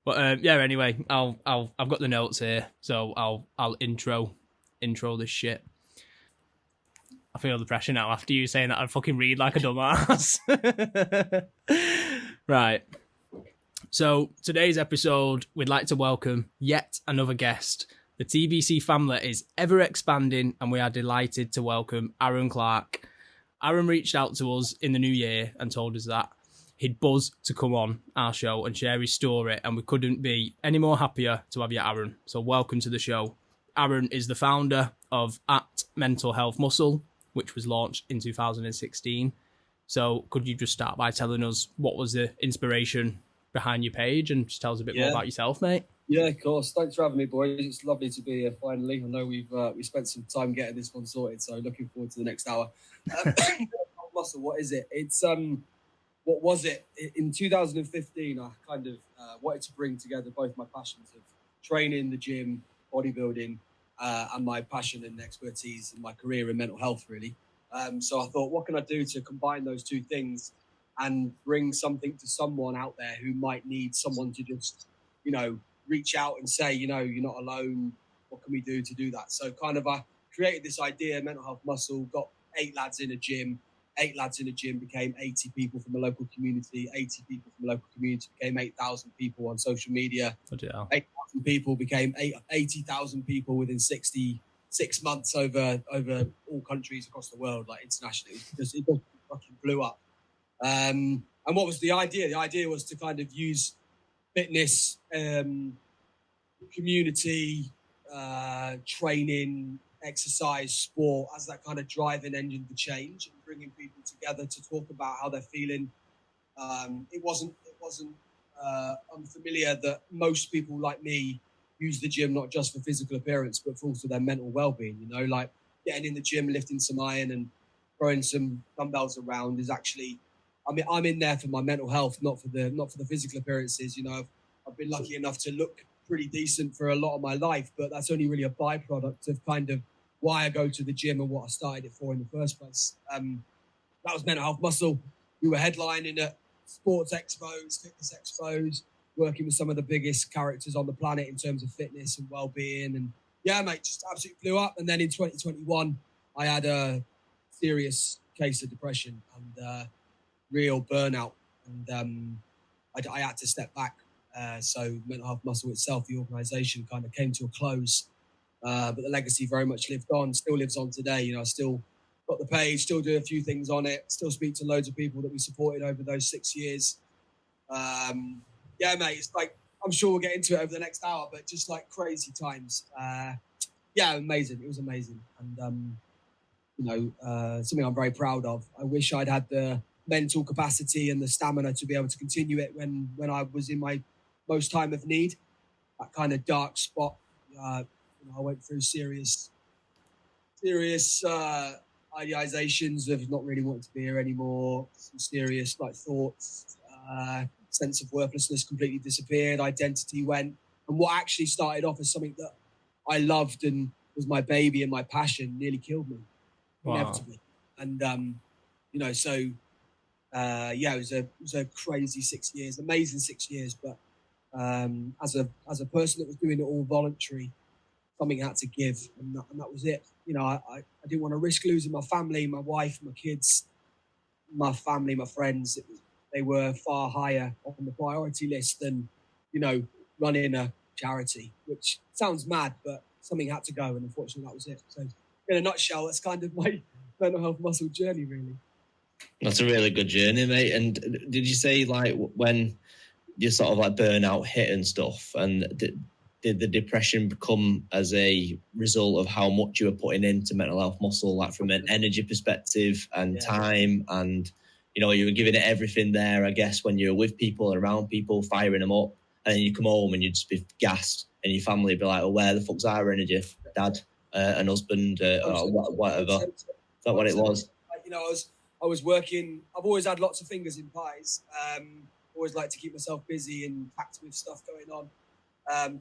But yeah, anyway, I've got the notes here, so I'll intro this shit. I feel the pressure now after you saying that I fucking read like a dumbass. Right. So today's episode, we'd like to welcome yet another guest. The TBC family is ever expanding, and we are delighted to welcome Aaron Clark. Aaron reached out to us in the new year and told us that he'd buzz to come on our show and share his story, and we couldn't be any more happier to have you, Aaron. So welcome to the show. Aaron is the founder of Mental Health Muscle, which was launched in 2016. So could you just start by telling us what was the inspiration behind your page and just tell us a bit more about yourself, mate? Yeah, of course. Thanks for having me, boys. It's lovely to be here finally. I know we spent some time getting this one sorted, so looking forward to the next hour. Muscle, what is it? It's what was it? In 2015, I kind of wanted to bring together both my passions of training, the gym, bodybuilding, and my passion and expertise in my career in mental health, really. So I thought, what can I do to combine those two things and bring something to someone out there who might need someone to just, reach out and say, you're not alone. What can we do to do that? So kind of I created this idea, Mental Health Muscle, got 8 lads in a gym. 8 lads in a gym became 80 people from a local community. 80 people from a local community became 8,000 people on social media. 8,000 people became 80,000 people within 66 months over all countries across the world, like internationally. It just fucking blew up. And what was the idea? The idea was to kind of use fitness, community, training, exercise, sport as that kind of driving engine for change and bringing people together to talk about how they're feeling. It wasn't unfamiliar that most people like me use the gym not just for physical appearance, but for also their mental well-being. Like getting in the gym, lifting some iron and throwing some dumbbells around is actually, I'm in there for my mental health, not for the physical appearances. I've been lucky enough to look pretty decent for a lot of my life, but that's only really a byproduct of kind of why I go to the gym and what I started it for in the first place. That was Mental Health Muscle. We were headlining at sports expos, fitness expos, working with some of the biggest characters on the planet in terms of fitness and well-being. And yeah, mate, just absolutely blew up. And then in 2021, I had a serious case of depression and real burnout. And I had to step back. So Mental Health Muscle itself, the organisation, kind of came to a close. But the legacy very much lived on, still lives on today. I still got the page, still do a few things on it, still speak to loads of people that we supported over those 6 years. Yeah, mate, it's like, I'm sure we'll get into it over the next hour, but just like crazy times. Yeah, amazing. It was amazing. And, something I'm very proud of. I wish I'd had the mental capacity and the stamina to be able to continue it when I was in my most time of need, that kind of dark spot. I went through serious ideations of not really wanting to be here anymore, some serious thoughts, sense of worthlessness completely disappeared, identity went, and what actually started off as something that I loved and was my baby and my passion nearly killed me. Wow. Inevitably. And it was a crazy 6 years, amazing 6 years, but as a person that was doing it all voluntary, something had to give, and that was it. I didn't want to risk losing my family, my wife, my kids, my family, my friends. They were far higher on the priority list than, running a charity, which sounds mad, but something had to go, and unfortunately that was it. So in a nutshell, that's kind of my mental health muscle journey, really. That's a really good journey, mate. And did you say when you sort of burnout hit and stuff, and did the depression become as a result of how much you were putting into Mental Health Muscle, from an energy perspective and time, and you were giving it everything there, I guess, when you were with people and around people, firing them up, and then you come home and you'd just be gassed, and your family would be like, "Oh, where the fuck's our energy, Dad and husband, or whatever?" Is that what it was? I was working. I've always had lots of fingers in pies. Always like to keep myself busy and packed with stuff going on.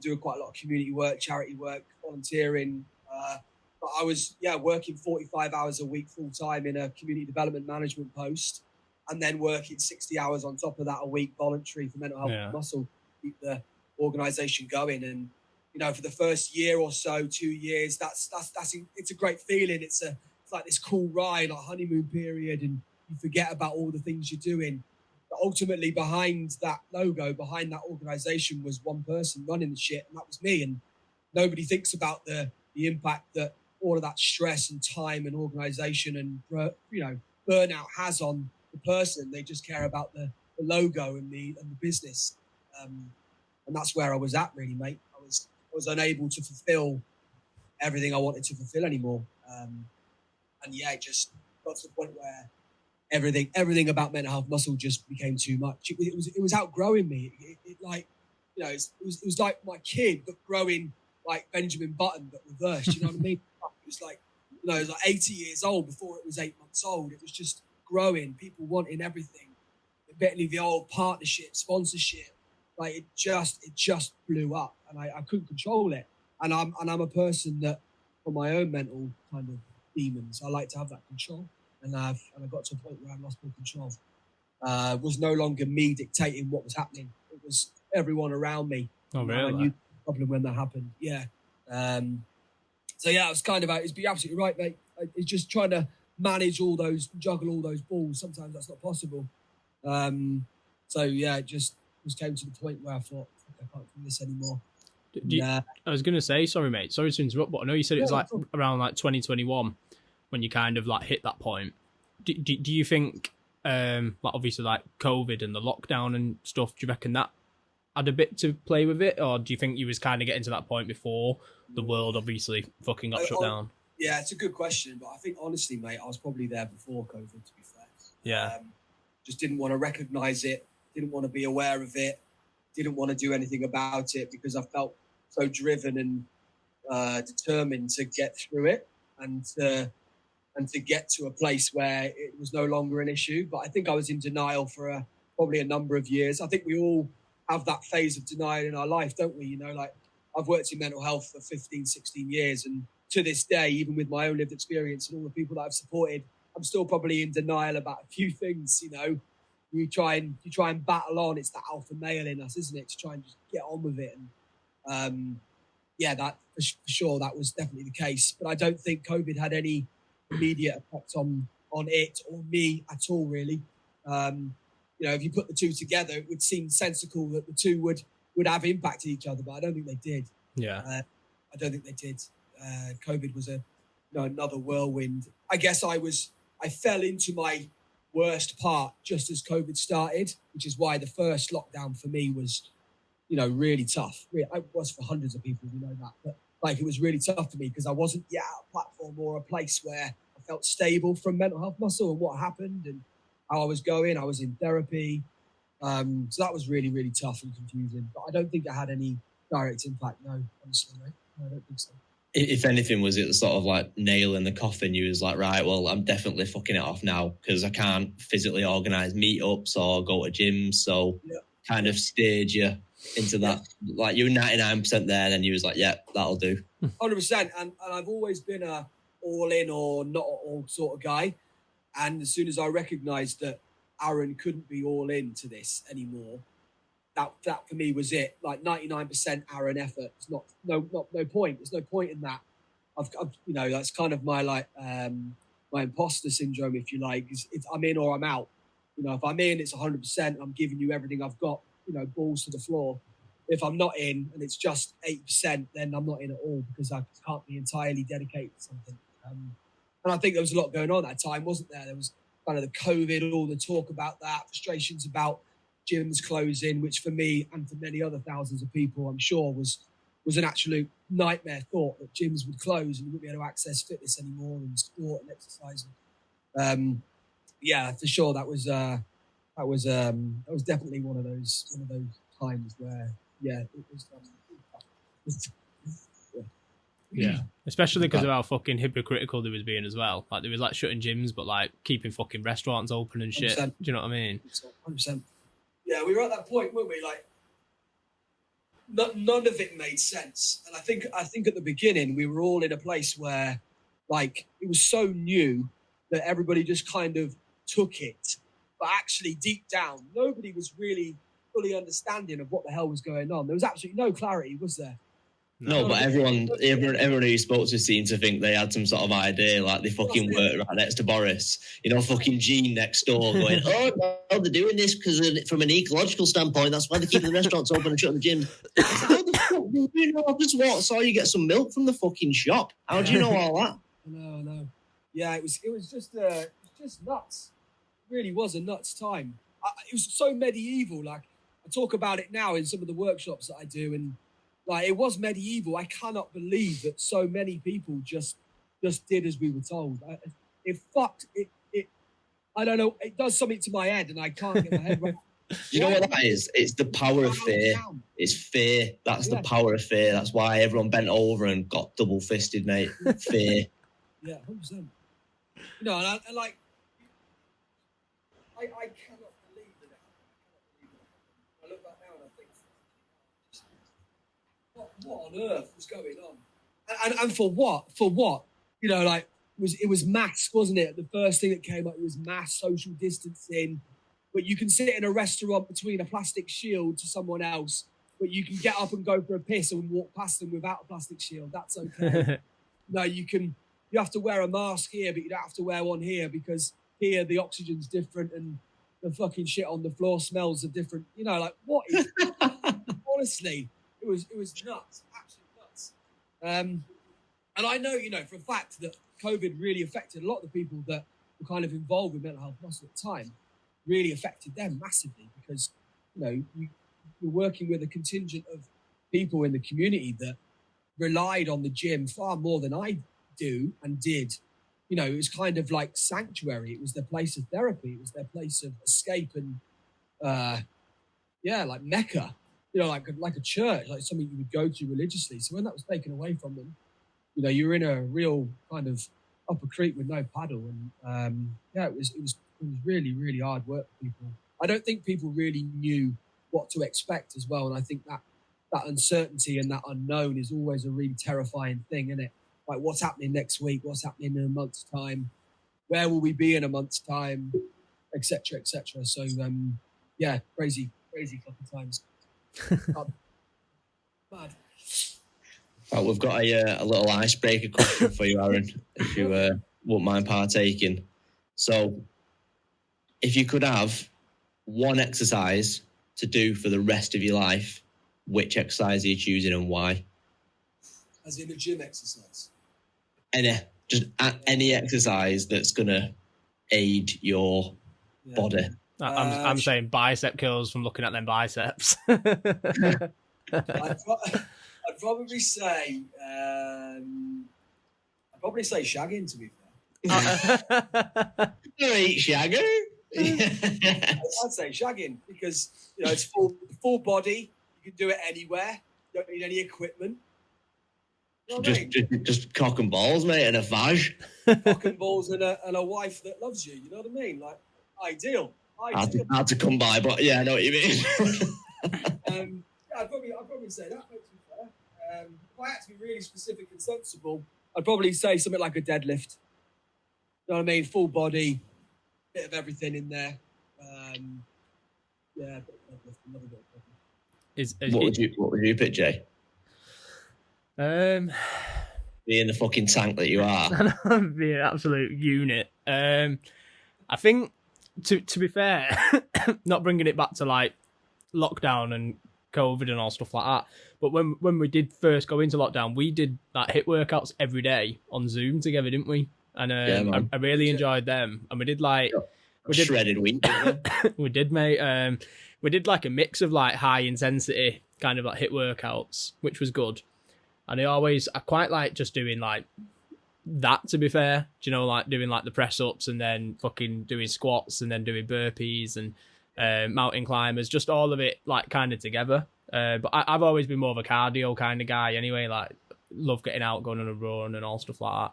Doing quite a lot of community work, charity work, volunteering. But I was working 45 hours a week full time in a community development management post, and then working 60 hours on top of that a week voluntary for Mental Health Muscle, keep the organization going. And, you know, for the first year or so, 2 years, it's a great feeling. It's like this cool ride, like honeymoon period, and you forget about all the things you're doing. But ultimately behind that logo, behind that organization was one person running the shit, and that was me. And nobody thinks about the impact that all of that stress and time and organization and, you know, burnout has on the person. They just care about the logo and the business. And that's where I was at, really, mate. I was unable to fulfill everything I wanted to fulfill anymore. And yeah, it just got to the point where everything about Mental Health Muscle just became too much. It was outgrowing me. It like, you know, it was like my kid, but growing like Benjamin Button, but reversed. You know what I mean? It was like, you know, it was like 80 years old before it was 8 months old. It was just growing. People wanting everything. Betting the old partnership, sponsorship, like it just blew up, and I couldn't control it. And I'm a person that, for my own mental kind of demons, I like to have that control. And I got to a point where I lost all control. It was no longer me dictating what was happening. It was everyone around me. Oh, really? I knew the problem when that happened. Yeah. So yeah, it was kind of out. You're absolutely right, mate. It's just trying to juggle all those balls. Sometimes that's not possible. So yeah, it just came to the point where I thought, I can't do this anymore. I was going to say, sorry, mate. Sorry to interrupt, but I know you said it was like around like 2021 when you kind of like hit that point. Do you think, like obviously like COVID and the lockdown and stuff, do you reckon that had a bit to play with it? Or do you think you was kind of getting to that point before the world obviously fucking got shut down? Yeah, it's a good question. But I think honestly, mate, I was probably there before COVID, to be fair. Yeah. Just didn't want to recognize it, didn't want to be aware of it, didn't want to do anything about it because I felt so driven and determined to get through it and to get to a place where it was no longer an issue. But I think I was in denial for probably a number of years. I think we all have that phase of denial in our life, don't we? You know, like I've worked in mental health for 15, 16 years. And to this day, even with my own lived experience and all the people that I've supported, I'm still probably in denial about a few things. You know, you try and battle on. It's that alpha male in us, isn't it? To try and just get on with it. And yeah, that for sure, that was definitely the case. But I don't think COVID had any immediate effect on it or me at all, really. You know, if you put the two together, it would seem sensible that the two would have impacted each other, but I don't think they did. Yeah, I don't think they did. COVID was another whirlwind. I guess I fell into my worst part just as COVID started, which is why the first lockdown for me was, you know, really tough. It was for hundreds of people, we know that, but like it was really tough for me because I wasn't yet at a platform or a place where I felt stable from Mental Health Muscle and what happened and how I was going. I was in therapy. So that was really, really tough and confusing. But I don't think it had any direct impact, no, honestly, mate. No, I don't think so. If anything, was it sort of like nail in the coffin? You was like, right, well, I'm definitely fucking it off now because I can't physically organise meetups or go to gyms. So kind of steered you into that. Like you were 99% there, and you was like, yeah, that'll do. 100%. And I've always been a all in or not at all sort of guy. And as soon as I recognised that Aaron couldn't be all in to this anymore, that for me was it. Like 99% Aaron effort. It's no point. There's no point in that. I've you know, that's kind of my like my imposter syndrome, if you like. It's I'm in or I'm out. You know, if I'm in, it's 100%. I'm giving you everything I've got. You know, balls to the floor. If I'm not in and it's just 8%, then I'm not in at all because I can't be entirely dedicated to something. And I think there was a lot going on at that time, wasn't there? There was kind of the COVID, all the talk about that, frustrations about gyms closing, which for me and for many other thousands of people, I'm sure was an absolute nightmare thought that gyms would close and you wouldn't be able to access fitness anymore and sport and exercise. Yeah, for sure, that was definitely one of those times where it was. Yeah, especially because of how fucking hypocritical they was being as well. Like they was like shutting gyms, but like keeping fucking restaurants open and shit. 100%. Do you know what I mean? 100%. Yeah, we were at that point, weren't we? Like, none of it made sense. And I think at the beginning we were all in a place where, like, it was so new that everybody just kind of took it. But actually, deep down, nobody was really fully understanding of what the hell was going on. There was absolutely no clarity, was there? No, but everyone who you spoke to seemed to think they had some sort of idea, like they fucking worked right next to Boris. You know, fucking Gene next door going, oh, no, they're doing this because from an ecological standpoint, that's why they're keeping the restaurants open and shutting the gyms. How the fuck do you know? I just saw you get some milk from the fucking shop. How do you know all that? I know. Yeah, it was just nuts. It really was a nuts time. It was so medieval. Like, I talk about it now in some of the workshops that I do, and like, it was medieval. I cannot believe that so many people just did as we were told. It fucked it. I don't know. It does something to my head, and I can't get my head right. You know what that is? It's the power of fear. It's fear. That's the power of fear. That's why everyone bent over and got double fisted, mate. Fear. Yeah, 100%. You know, and I like. I cannot believe that. I look back now and I think, what on earth was going on? And for what? For what? You know, like, it was mass, wasn't it? The first thing that came up, it was mass social distancing. But you can sit in a restaurant between a plastic shield to someone else, but you can get up and go for a piss and walk past them without a plastic shield. That's okay. No, you have to wear a mask here, but you don't have to wear one here because here the oxygen's different and the fucking shit on the floor smells are different. You know, like, what is honestly, it was nuts, absolutely nuts. And I know, you know, for a fact that COVID really affected a lot of the people that were kind of involved with mental health loss at the time. Really affected them massively because, you know, you're working with a contingent of people in the community that relied on the gym far more than I do and did. You know, it was kind of like sanctuary. It was their place of therapy. It was their place of escape and, like Mecca, you know, like a church, like something you would go to religiously. So when that was taken away from them, you know, you're in a real kind of up a creek with no paddle. And it was really, really hard work for people. I don't think people really knew what to expect as well. And I think that uncertainty and that unknown is always a really terrifying thing, isn't it? Like, what's happening next week? What's happening in a month's time? Where will we be in a month's time? Et cetera, et cetera. So, crazy fucking times. Mad. Right, we've got a little icebreaker question for you, Aaron, if you wouldn't mind partaking. So, if you could have one exercise to do for the rest of your life, which exercise are you choosing and why? As in a gym exercise? Any exercise that's going to aid your body. I'm saying bicep curls from looking at them biceps. I'd probably say shagging, to be fair. You eat shagger? I'd say shagging because, you know, it's full body. You can do it anywhere. You don't need any equipment. You know just cock and balls, mate, and a vag. Cock and balls and a wife that loves you. You know what I mean? Like, ideal. Hard to come by, but yeah, I know what you mean. I'd probably say that. To be fair, if I had to be really specific and sensible, I'd probably say something like a deadlift. You know what I mean? Full body, bit of everything in there. Bit of deadlift, another bit of deadlift. What would you pick, Jay? Being the fucking tank that you are. Being an absolute unit. I think, to be fair, not bringing it back to like lockdown and COVID and all stuff like that, but when we did first go into lockdown, we did like HIIT workouts every day on Zoom together, didn't we? And I really enjoyed them. And we did like shredded week. We did, mate. We did like a mix of like high intensity kind of like HIIT workouts, which was good. And I quite like just doing like that, to be fair. Do you know, like doing like the press ups and then fucking doing squats and then doing burpees and mountain climbers, just all of it like kind of together. But I've always been more of a cardio kind of guy anyway. Like, love getting out, going on a run and all stuff like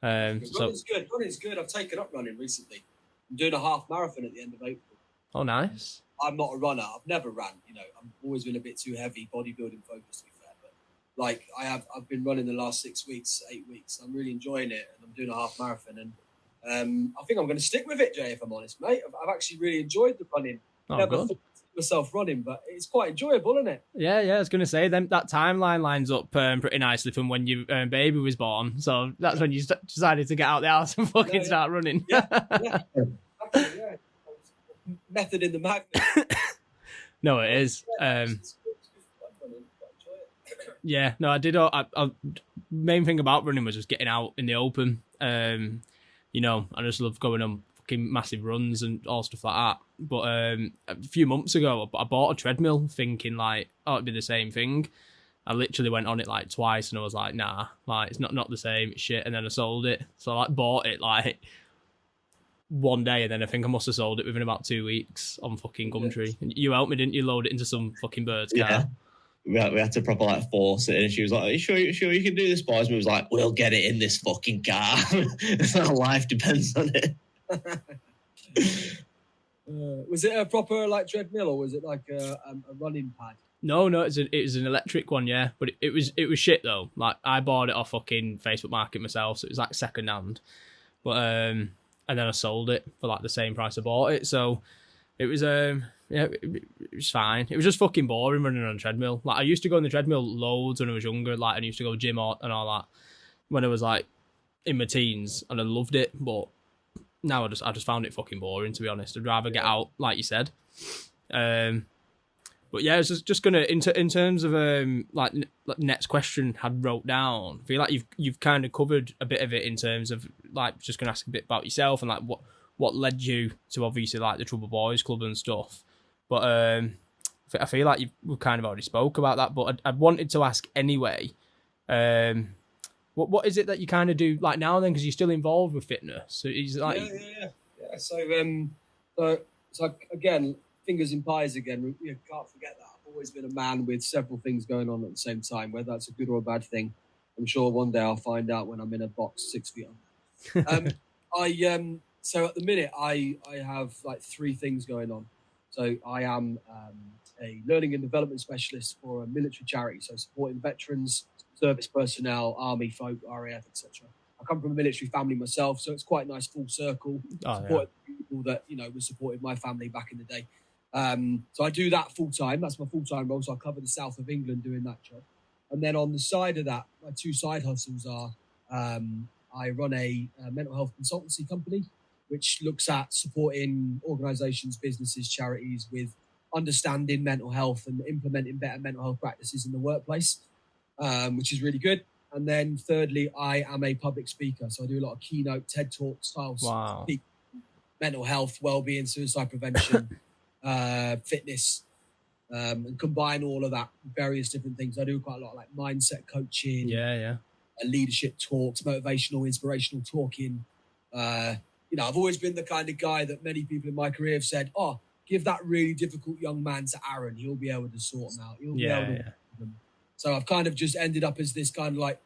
that. Running's good. Running's good. I've taken up running recently. I'm doing a half marathon at the end of April. Oh, nice. I'm not a runner. I've never ran. You know, I've always been a bit too heavy, bodybuilding focused, to be fair. But like, I've been running the last 8 weeks. I'm really enjoying it, and I'm doing a half marathon. And I think I'm going to stick with it, Jay. If I'm honest, mate, I've actually really enjoyed the running. Oh, good. myself running, but it's quite enjoyable, isn't it? Yeah, I was gonna say that timeline lines up pretty nicely from when your baby was born. So that's when you decided to get out the house and fucking start running. Yeah. Actually, yeah. Method in the madness. No, it is. Yeah, no, I did. Main thing about running was just getting out in the open. You know, I just love going on fucking massive runs and all stuff like that. But a few months ago, I bought a treadmill thinking like, oh, it'd be the same thing. I literally went on it like twice and I was like, nah, like it's not the same, it's shit. And then I sold it. So I like bought it like one day and then I think I must have sold it within about 2 weeks on fucking Gumtree. And you helped me, didn't you? Load it into some fucking bird's car. We had to proper like force it, and she was like, "Are you sure you can do this, boys?" And we was like, "We'll get it in this fucking car. Our life depends on it." Was it a proper like treadmill, or was it like a running pad? No, it was an electric one, yeah. But it was shit though. Like I bought it off fucking Facebook Market myself, so it was like second hand. But and then I sold it for like the same price I bought it. So it was it was fine. It was just fucking boring running on a treadmill. Like I used to go on the treadmill loads when I was younger. Like I used to go gym and all that when I was like in my teens, and I loved it. But now I just found it fucking boring, to be honest. I'd rather get out, like you said. But yeah, I was just gonna in terms of like next question had wrote down. I feel like you've kind of covered a bit of it in terms of like just gonna ask a bit about yourself and like what led you to obviously like the Trouble Boys Club and stuff. But I feel like we've kind of already spoke about that. But I wanted to ask anyway. What is it that you kind of do like now and then? Because you're still involved with fitness. So it's like yeah. So again, fingers in pies again. You can't forget that. I've always been a man with several things going on at the same time, whether that's a good or a bad thing. I'm sure one day I'll find out when I'm in a box 6 feet under. So at the minute I have like 3 things going on. So I am a learning and development specialist for a military charity, so supporting veterans, service personnel, army folk, RAF, etc. I come from a military family myself, so it's quite a nice full circle. Supporting people that were supported my family back in the day. So I do that full time. That's my full time role. So I cover the south of England doing that job. And then on the side of that, my 2 side hustles are I run a mental health consultancy company, which looks at supporting organisations, businesses, charities with understanding mental health and implementing better mental health practices in the workplace, which is really good. And then thirdly, I am a public speaker. So I do a lot of keynote TED Talk styles, mental health, wellbeing, suicide prevention, fitness, and combine all of that with various different things. I do quite a lot of like mindset coaching, leadership talks, motivational, inspirational talking. I've always been the kind of guy that many people in my career have said, "Oh, give that really difficult young man to Aaron. He'll be able to sort them out. He'll be able to." So I've kind of just ended up as this kind of like,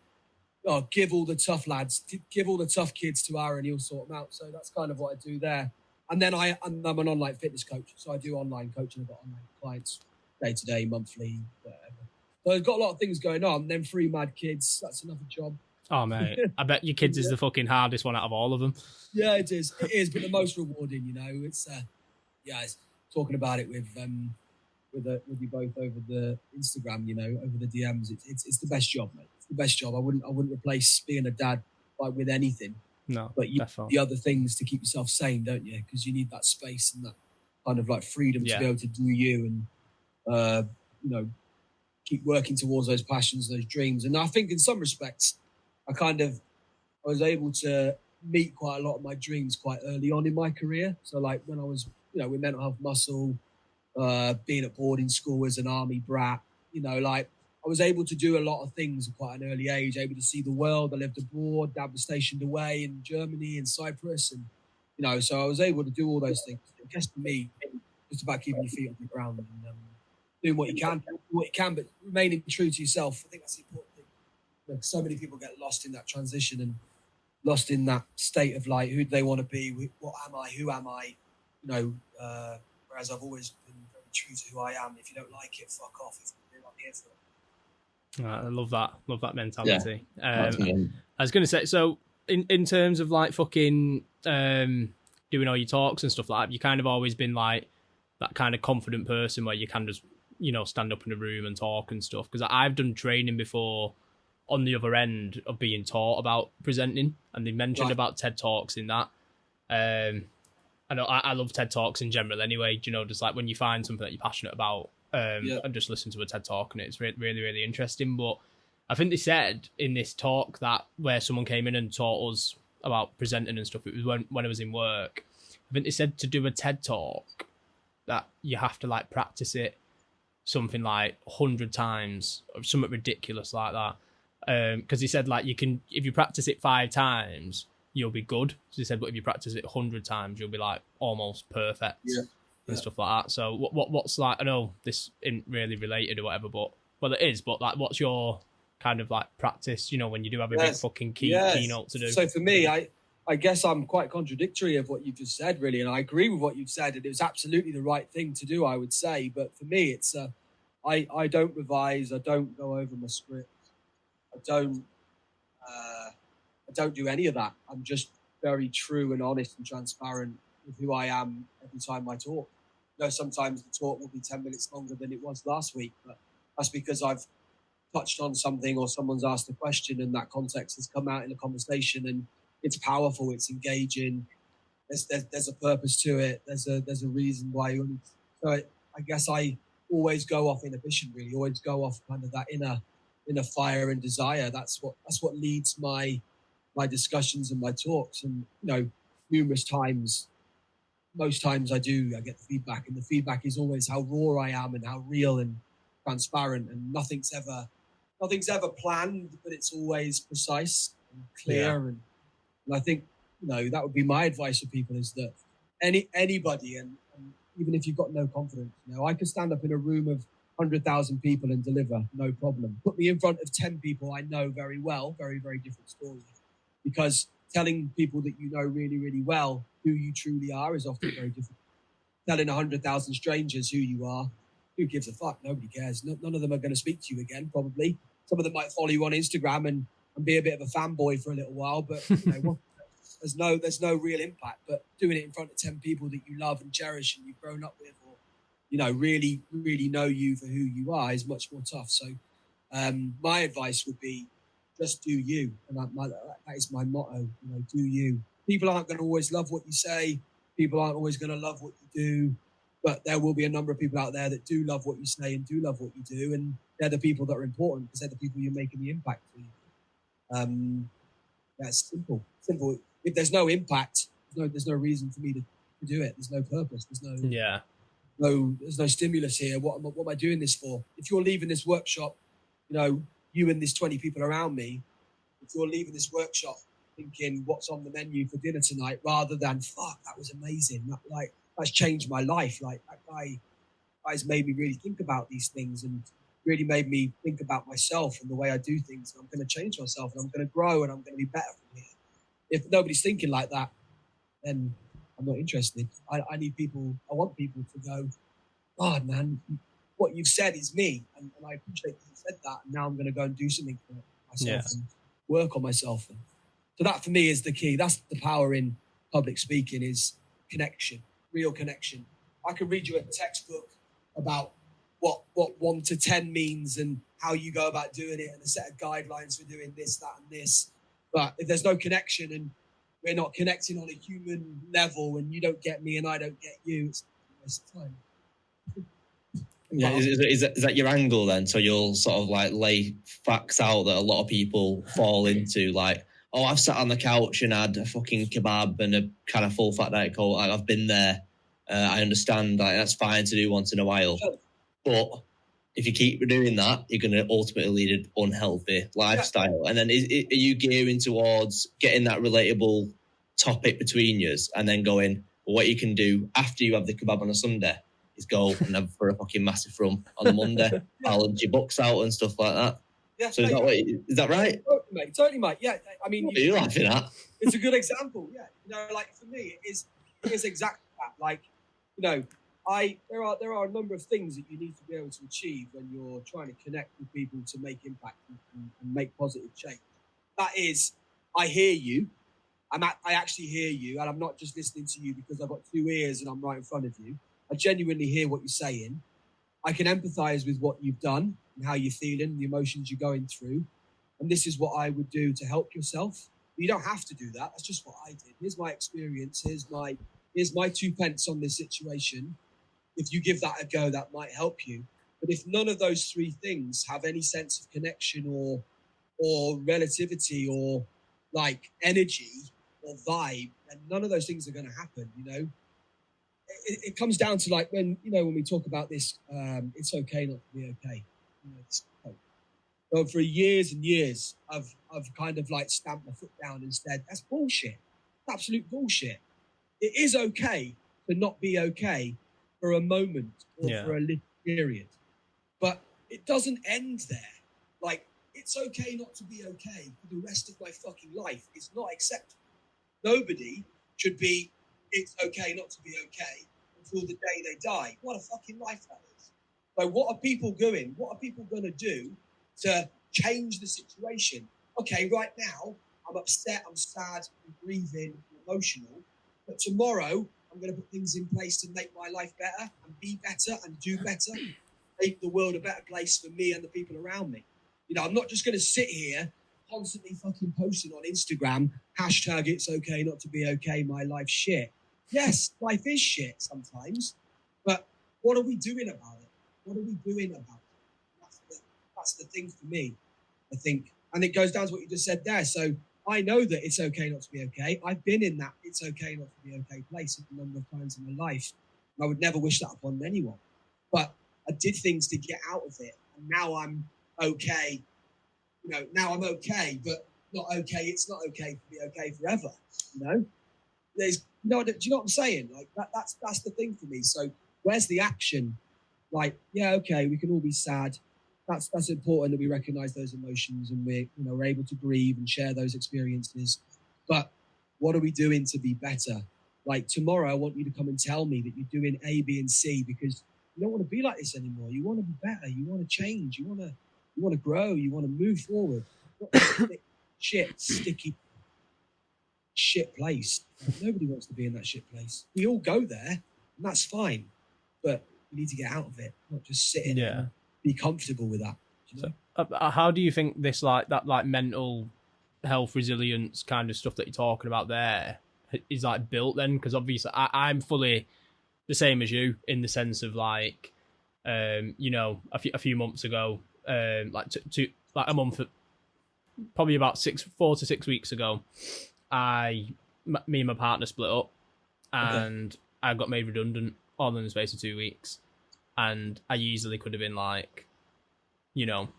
"Oh, give all the tough lads, give all the tough kids to Aaron. He'll sort them out." So that's kind of what I do there. And then I'm an online fitness coach, so I do online coaching. I've got online clients, day-to-day, monthly, whatever. So I've got a lot of things going on. Then 3 mad kids. That's another job. Oh, mate. I bet your kids is the fucking hardest one out of all of them. Yeah, it is. It is, but the most rewarding, It's, it's talking about it with you both over the Instagram, over the DMs. It's the best job, mate. It's the best job. I wouldn't replace being a dad like with anything. No, but you the other things to keep yourself sane, don't you? Because you need that space and that kind of like freedom to be able to do you and keep working towards those passions, those dreams. And I think in some respects, I was able to meet quite a lot of my dreams quite early on in my career. So like when I was, with Mental Health Muscle, being at boarding school as an army brat, like I was able to do a lot of things at quite an early age, able to see the world. I lived abroad, Dad was stationed away in Germany and Cyprus. And, so I was able to do all those things. I guess for me, it's about keeping your feet on the ground and doing what you can, but remaining true to yourself. I think that's the important thing. So many people get lost in that transition and lost in that state of like, who do they want to be? What am I? Who am I? Whereas I've always been very true to who I am. If you don't like it, fuck off. If you're not here for it. I love that mentality. Yeah, I was going to say, so in terms of like fucking doing all your talks and stuff like that, you kind of always been like that kind of confident person where you can just, you know, stand up in a room and talk and stuff. Because I've done training before on the other end of being taught about presenting, and they mentioned about TED Talks in that. I love TED Talks in general anyway, you know, just like when you find something that you're passionate about, and just listen to a TED Talk, and it's really, really interesting. But I think they said in this talk that where someone came in and taught us about presenting and stuff, it was when I was in work. I think they said to do a TED Talk that you have to like practice it something like 100 times or something ridiculous like that. Because he said like you can, if you practice it 5 times, you'll be good. So he said, but if you practice it 100 times, you'll be like almost perfect and stuff like that. So what's like, I know this isn't really related or whatever, but well it is, but like what's your kind of like practice, you know, when you do have a big fucking keynote to do? So for me, I guess I'm quite contradictory of what you've just said, really, and I agree with what you've said, and it was absolutely the right thing to do, I would say. But for me, it's I don't revise, I don't go over my script, I don't do any of that. I'm just very true and honest and transparent with who I am every time I talk. You know, sometimes the talk will be 10 minutes longer than it was last week, but that's because I've touched on something or someone's asked a question and that context has come out in a conversation and it's powerful, it's engaging, there's a purpose to it, there's a reason why you need. So I guess I always go off inhibition, really, always go off kind of that inner fire and desire. That's what leads my discussions and my talks. And you know, most times I get the feedback, and the feedback is always how raw I am and how real and transparent, and nothing's ever planned, but it's always precise and clear. And I think, you know, that would be my advice for people, is that anybody, and even if you've got no confidence, you know, I could stand up in a room of 100,000 people and deliver, no problem. Put me in front of 10 people I know very well, very, very different story. Because telling people that you know really, really well who you truly are is often very difficult. Telling 100,000 strangers who you are, who gives a fuck? Nobody cares. None of them are going to speak to you again, probably. Some of them might follow you on Instagram and be a bit of a fanboy for a little while, but you know, there's no real impact. But doing it in front of 10 people that you love and cherish and you've grown up with, or you know, really, really know you for who you are, is much more tough. So my advice would be just do you. And that is my motto, you know, do you. People aren't going to always love what you say. People aren't always going to love what you do. But there will be a number of people out there that do love what you say and do love what you do. And they're the people that are important because they're the people you're making the impact to. That's simple. If there's no impact, there's no reason for me to do it. There's no purpose. There's no stimulus here. What am I doing this for? If you're leaving this workshop, you know, you and this 20 people around me, if you're leaving this workshop thinking what's on the menu for dinner tonight, rather than fuck, that was amazing. That's changed my life. Like that guy's made me really think about these things and really made me think about myself and the way I do things. And I'm going to change myself and I'm going to grow and I'm going to be better from here. If nobody's thinking like that, then I'm not interested. I want people to go, God, man, what you've said is me. And I appreciate that you said that. And now I'm going to go and do something for myself and work on myself. And so that for me is the key. That's the power in public speaking, is connection, real connection. I could read you a textbook about what 1 to 10 means and how you go about doing it and a set of guidelines for doing this, that, and this. But if there's no connection and we're not connecting on a human level and you don't get me and I don't get you, it's a waste of time. Yeah, is that your angle then? So you'll sort of like lay facts out that a lot of people fall into, like, oh, I've sat on the couch and had a fucking kebab and a kind of full fat diet coke. Like, I've been there. I understand, like, that's fine to do once in a while. But if you keep doing that, you're going to ultimately lead an unhealthy lifestyle. And then are you gearing towards getting that relatable topic between you and then going, well, what you can do after you have the kebab on a Sunday is go and have for a fucking massive run on a Monday, balance your books out and stuff like that. Yeah, so is that right? Totally, mate. Yeah, I mean, what are you laughing at? It's a good example. Yeah, you know, like for me, it is exactly that. Like, you know, there are a number of things that you need to be able to achieve when you're trying to connect with people to make impact and make positive change. That is, I hear you. I actually hear you, and I'm not just listening to you because I've got 2 ears and I'm right in front of you. I genuinely hear what you're saying. I can empathize with what you've done and how you're feeling, the emotions you're going through. And this is what I would do to help yourself. You don't have to do that. That's just what I did. Here's my experience. Here's my 2 pence on this situation. If you give that a go, that might help you. But if none of those 3 things have any sense of connection or relativity or like energy or vibe, then none of those things are going to happen, you know? It comes down to like when we talk about this, it's okay not to be okay. You know, so for years and years, I've kind of like stamped my foot down and said, that's bullshit. It's absolute bullshit. It is okay to not be okay for a moment or for a little period. But it doesn't end there. Like, it's okay not to be okay for the rest of my fucking life. It's not acceptable. Nobody should be, it's okay not to be okay until the day they die. What a fucking life that is. So what are people doing? What are people going to do to change the situation? Okay, right now, I'm upset, I'm sad, I'm grieving, I'm emotional. But tomorrow, I'm going to put things in place to make my life better and be better and do better, make the world a better place for me and the people around me. You know, I'm not just going to sit here constantly fucking posting on Instagram, hashtag it's okay not to be okay, my life's shit. Yes, life is shit sometimes, but what are we doing about it? What are we doing about it? That's the thing for me, I think. And it goes down to what you just said there. So I know that it's okay not to be okay. I've been in that it's okay not to be okay place a number of times in my life. And I would never wish that upon anyone. But I did things to get out of it. And now I'm okay. You know, now I'm okay, but not okay. It's not okay to be okay forever. You know, do you know what I'm saying? Like that's the thing for me. So where's the action? Like, yeah, okay, we can all be sad. That's important that we recognize those emotions and we're able to grieve and share those experiences. But what are we doing to be better? Like tomorrow, I want you to come and tell me that you're doing A, B, and C because you don't want to be like this anymore. You want to be better. You want to change. You want to grow. You want to move forward. Sticky shit place. Nobody wants to be in that shit place. We all go there, and that's fine. But we need to get out of it, not just sit in it and be comfortable with that. You know? So, how do you think this that mental health resilience kind of stuff that you're talking about there is like built then? Because obviously I'm fully the same as you in the sense of like, you know, a few months ago, like a month, probably about 4 to 6 weeks ago, me and my partner split up, and I got made redundant all in the space of 2 weeks, and I easily could have been like, you know,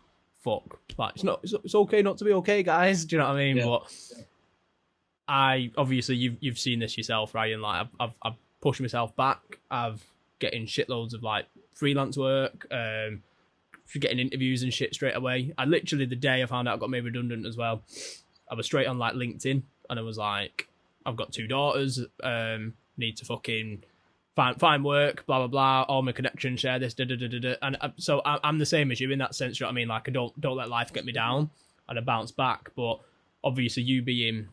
fuck, like it's okay not to be okay, guys. Do you know what I mean? Yeah. But I obviously you've seen this yourself, Ryan. Like I've pushed myself back. I've getting shitloads of like freelance work, getting interviews and shit straight away. I literally the day I found out I got made redundant as well, I was straight on like LinkedIn and I was like, I've got 2 daughters, need to fucking find work, blah blah blah. All my connections share this, and so I'm the same as you in that sense. You know what I mean? Like I don't let life get me down, and I bounce back. But obviously, you being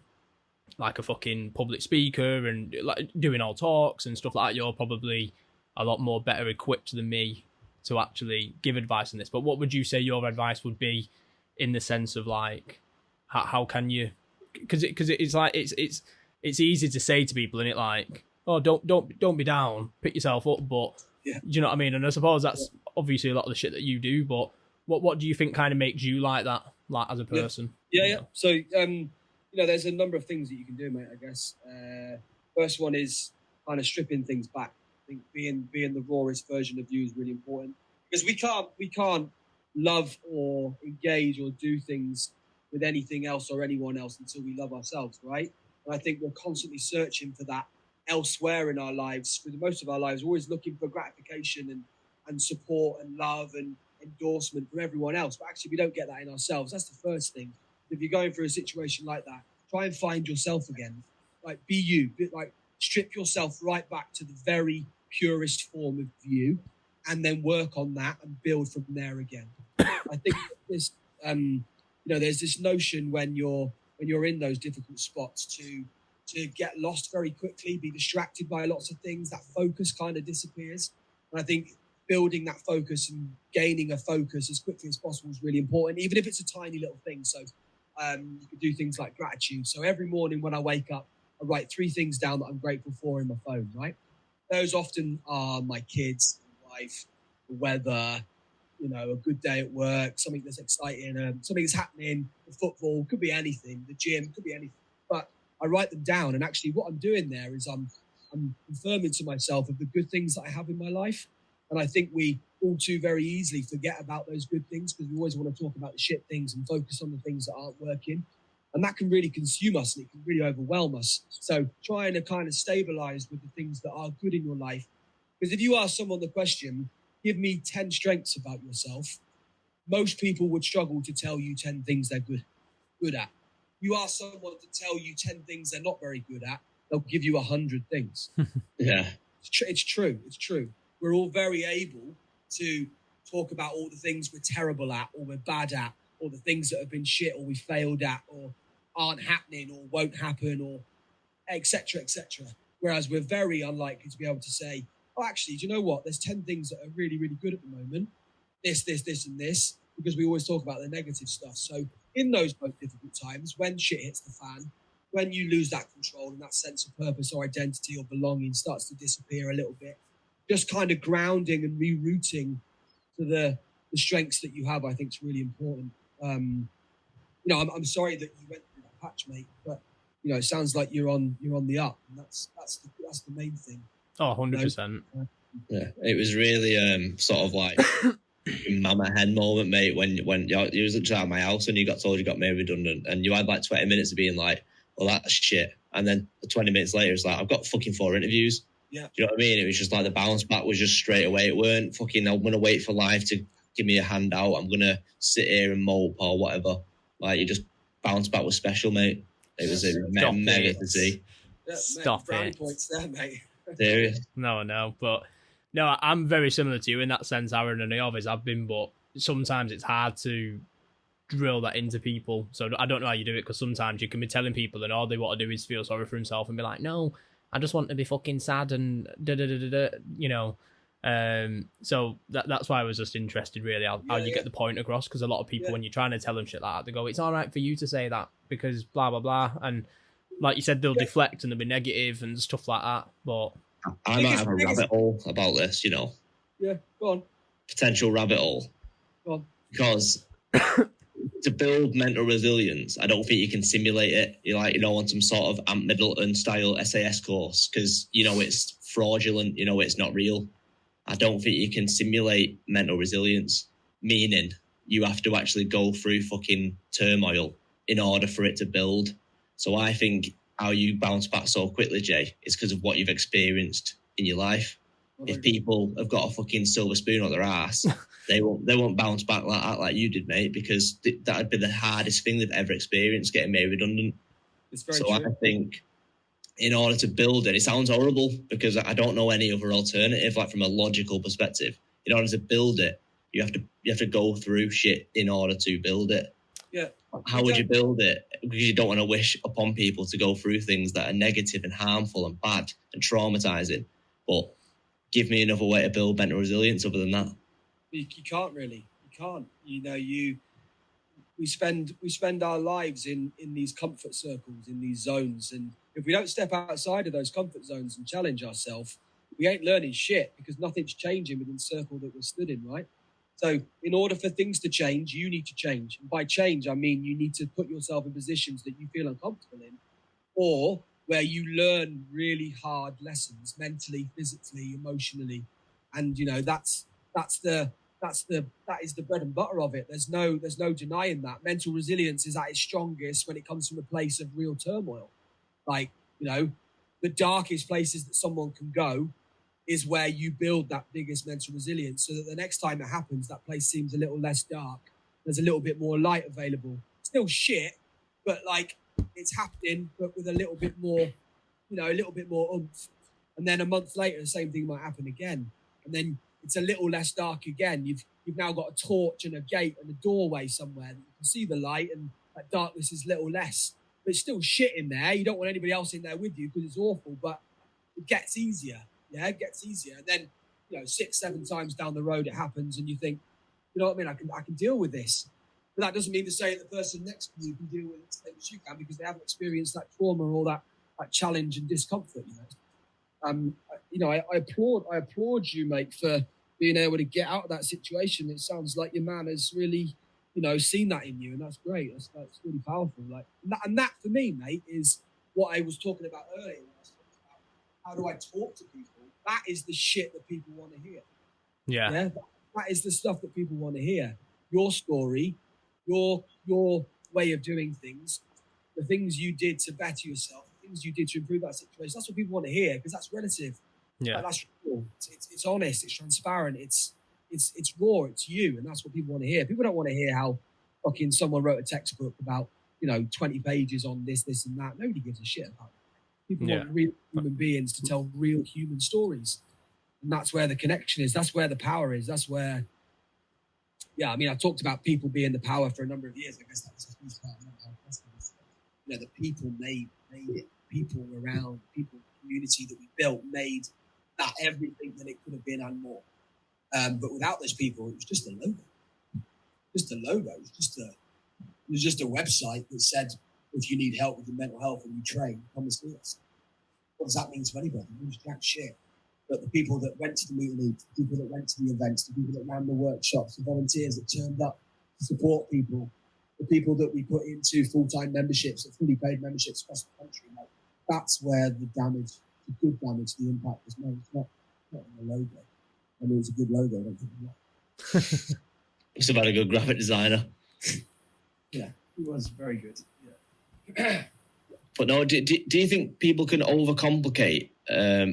like a fucking public speaker and like doing all talks and stuff like that, you're probably a lot more better equipped than me to actually give advice on this. But what would you say your advice would be in the sense of like how can you? Because it's like it's easy to say to people, and it like, oh, don't be down, pick yourself up. But do you know what I mean? And I suppose that's obviously a lot of the shit that you do. But what do you think kind of makes you like that, like as a person? Yeah. So you know, there's a number of things that you can do, mate. I guess first one is kind of stripping things back. I think being the rawest version of you is really important because we can't love or engage or do things with anything else or anyone else until we love ourselves, right? And I think we're constantly searching for that elsewhere in our lives. For the most of our lives, we're always looking for gratification and support and love and endorsement from everyone else. But actually, we don't get that in ourselves. That's the first thing. If you're going through a situation like that, try and find yourself again. Like, be you. Like, strip yourself right back to the very purest form of you, and then work on that and build from there again. I think this, you know, there's this notion when you're in those difficult spots to to get lost very quickly, be distracted by lots of things. That focus kind of disappears. And I think building that focus and gaining a focus as quickly as possible is really important, even if it's a tiny little thing. So you could do things like gratitude. So every morning when I wake up, I write 3 things down that I'm grateful for in my phone, right? Those often are my kids, my wife, the weather, you know, a good day at work, something that's exciting, something that's happening, the football, could be anything, the gym, could be anything. But I write them down, and actually what I'm doing there is I'm confirming to myself of the good things that I have in my life. And I think we all too very easily forget about those good things because we always want to talk about the shit things and focus on the things that aren't working. And that can really consume us and it can really overwhelm us. So trying to kind of stabilize with the things that are good in your life. Because if you ask someone the question, give me 10 strengths about yourself, most people would struggle to tell you 10 things they're good at. You ask someone to tell you 10 things they're not very good at, they'll give you 100 things. Yeah. It's true. We're all very able to talk about all the things we're terrible at or we're bad at or the things that have been shit or we failed at or aren't happening or won't happen or et cetera, et cetera. Whereas we're very unlikely to be able to say, oh, actually, do you know what? There's 10 things that are really, really good at the moment. This, and this, because we always talk about the negative stuff. So in those most difficult times, when shit hits the fan, when you lose that control and that sense of purpose or identity or belonging starts to disappear a little bit, just kind of grounding and rerouting to the strengths that you have, I think is really important. You know, I'm sorry that you went through that patch, mate, but you know, it sounds like you're on the up, and that's the main thing. Oh, 100%. Yeah, it was really sort of like mama hen moment, mate, when you was literally at my house and you got told you got made redundant and you had like 20 minutes of being like, well, that's shit. And then 20 minutes later, it's like, I've got fucking 4 interviews. Yeah. Do you know what I mean? It was just like the bounce back was just straight away. It weren't fucking, I'm going to wait for life to give me a handout. I'm going to sit here and mope or whatever. Like, you just bounce back was special, mate. It was mega to see. Yeah, Stop mate, it. points there, mate. Serious. No, but no, I'm very similar to you in that sense, Aaron, and I always have been, but sometimes it's hard to drill that into people. So I don't know how you do it, because sometimes you can be telling people and all they want to do is feel sorry for himself and be like, no, I just want to be fucking sad and you know. So that's why I was just interested, really, how you get the point across, because a lot of people, when you're trying to tell them shit like that, they go, it's all right for you to say that because blah, blah, blah. And like you said, they'll deflect and they'll be negative and stuff like that. But I might have a rabbit hole about this, you know. Yeah, go on. Potential rabbit hole. Go on. Because to build mental resilience, I don't think you can simulate it. You're like, on some sort of Ant Middleton style SAS course, because, it's fraudulent, it's not real. I don't think you can simulate mental resilience, meaning you have to actually go through fucking turmoil in order for it to build. So I think how you bounce back so quickly, Jay, is because of what you've experienced in your life. If people have got a fucking silver spoon on their ass, they won't bounce back like you did, mate, because that would be the hardest thing they've ever experienced, getting made redundant. It's very so true. I think in order to build it sounds horrible because I don't know any other alternative, like from a logical perspective. In order to build it, you have to go through shit in order to build it. Yeah. How would you build it? Because you don't want to wish upon people to go through things that are negative and harmful and bad and traumatizing. But give me another way to build mental resilience other than that. You can't really. You can't. We spend our lives in these comfort circles, in these zones, and if we don't step outside of those comfort zones and challenge ourselves, we ain't learning shit because nothing's changing within the circle that we're stood in, right? So in order for things to change, you need to change. And by change, I mean you need to put yourself in positions that you feel uncomfortable in, or where you learn really hard lessons mentally, physically, emotionally. And that is the bread and butter of it. There's no denying that. Mental resilience is at its strongest when it comes from a place of real turmoil. Like, the darkest places that someone can go is where you build that biggest mental resilience, so that the next time it happens, that place seems a little less dark. There's a little bit more light available. Still shit, but like it's happening, but with a little bit more, a little bit more oomph. And then a month later, the same thing might happen again. And then it's a little less dark again. You've now got a torch and a gate and a doorway somewhere that you can see the light, and that darkness is a little less. But it's still shit in there. You don't want anybody else in there with you because it's awful, but it gets easier. Yeah, it gets easier. And then, 6-7 times down the road, it happens and you think, you know what I mean? I can deal with this. But that doesn't mean to say that the person next to you can deal with it the same as you can, because they haven't experienced that trauma or that challenge and discomfort. I applaud you, mate, for being able to get out of that situation. It sounds like your man has really, seen that in you, and that's great. That's really powerful. And that for me, mate, is what I was talking about earlier. When I was talking about how do I talk to people? That is the shit that people want to hear. Yeah. That is the stuff that people want to hear. Your story, your way of doing things, the things you did to better yourself, the things you did to improve that situation. That's what people want to hear, because that's relative. Yeah. That's real. It's honest. It's transparent. It's raw. It's you, and that's what people want to hear. People don't want to hear how fucking someone wrote a textbook about 20 pages on this and that. Nobody gives a shit about it. People want real human beings to tell real human stories, and that's where the connection is. That's where the power is. That's where. Yeah, I mean, I talked about people being the power for a number of years. I guess that was a huge part of mental health festivals. The people made it. People around, people, community that we built made that everything that it could have been and more. But without those people, it was just a logo. Just a logo. It was just a website that said, if you need help with your mental health and you train, come and see us. What does that mean to anybody? It was jack shit. But the people that went to the mutiny, the people that went to the events, the people that ran the workshops, the volunteers that turned up to support people, the people that we put into full-time memberships, fully paid memberships across the country, that's where the damage, the good damage, the impact was made. It's not in the logo. I mean, it's a good logo, I don't think it's It's about a good graphic designer. Yeah, he was very good. Yeah. But no, do you think people can overcomplicate